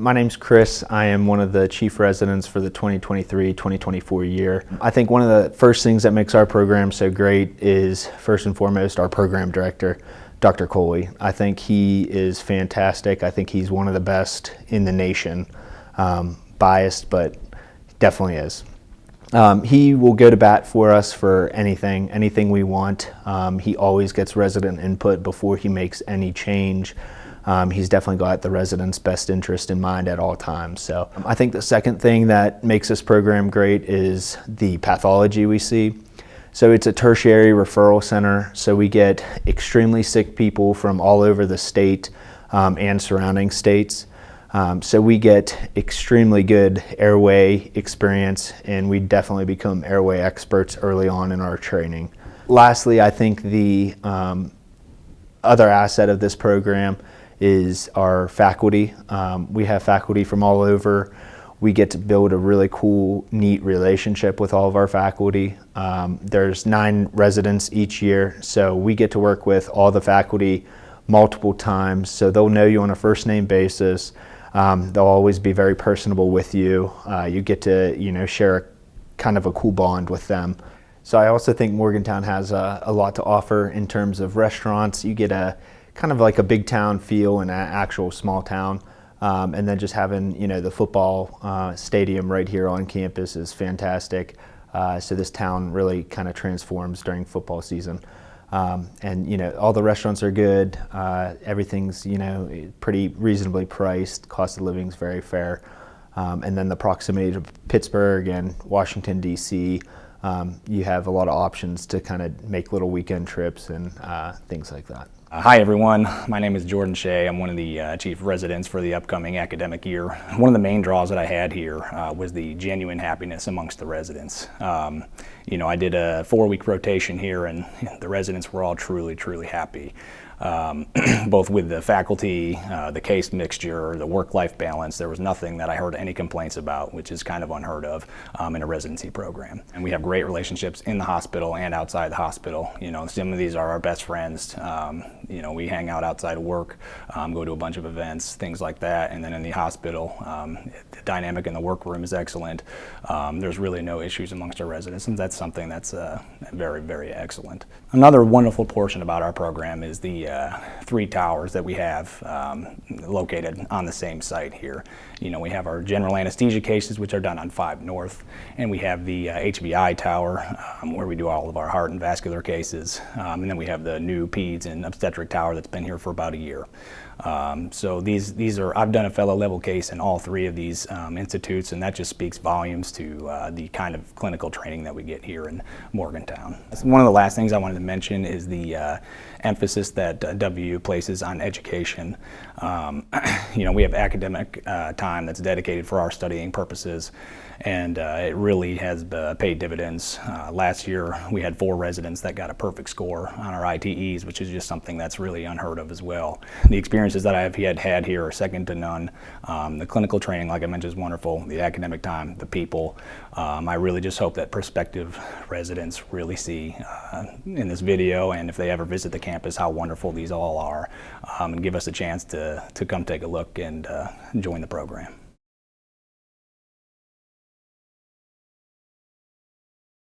My name's Chris. I am one of the chief residents for the 2023-2024 year. I think one of the first things that makes our program so great is, first and foremost, our program director, Dr. Coley. I think he is fantastic. I think he's one of the best in the nation. Biased, but definitely is. He will go to bat for us for anything we want. He always gets resident input before he makes any change. He's definitely got the residents' best interest in mind at all times. So I think the second thing that makes this program great is the pathology we see. So it's a tertiary referral center, so we get extremely sick people from all over the state and surrounding states. So we get extremely good airway experience, and we definitely become airway experts early on in our training. Lastly, I think the other asset of this program is our faculty. We have faculty from all over. We get to build a really cool, neat relationship with all of our faculty. There's 9 residents each year, so we get to work with all the faculty multiple times, so they'll know you on a first name basis. They'll always be very personable with you. You get to, share kind of a cool bond with them. So I also think Morgantown has a lot to offer in terms of restaurants. You get a kind of like a big town feel in an actual small town. And then just having, the football stadium right here on campus is fantastic. So this town really kind of transforms during football season. And all the restaurants are good. Everything's pretty reasonably priced. Cost of living is very fair. And then the proximity to Pittsburgh and Washington D.C. You have a lot of options to kind of make little weekend trips and things like that. Hi everyone, my name is Jordan Shay. I'm one of the chief residents for the upcoming academic year. One of the main draws that I had here was the genuine happiness amongst the residents. I did a 4-week rotation here, and the residents were all truly happy. Both with the faculty, the case mixture, the work-life balance. There was nothing that I heard any complaints about, which is kind of unheard of in a residency program. And we have great relationships in the hospital and outside the hospital. Some of these are our best friends. We hang out outside of work, go to a bunch of events, things like that. And then in the hospital, the dynamic in the workroom is excellent. There's really no issues amongst our residents, and that's something that's very excellent. Another wonderful portion about our program is the 3 towers that we have located on the same site here. We have our general anesthesia cases, which are done on 5 North, and we have the HVI tower where we do all of our heart and vascular cases, and then we have the new peds and obstetric tower that's been here for about a year. So these are, I've done a fellow level case in all 3 of these institutes, and that just speaks volumes to the kind of clinical training that we get here in Morgantown. One of the last things I wanted to mention is the emphasis that WU places on education. We have academic time that's dedicated for our studying purposes, and it really has paid dividends. Last year we had 4 residents that got a perfect score on our ITEs, which is just something that's really unheard of as well. The experiences that I have had here are second to none. The clinical training, like I mentioned, is wonderful. The academic time, the people. I really just hope that prospective residents really see in this video, and if they ever visit the campus, how wonderful these all are, and give us a chance to come take a look and join the program.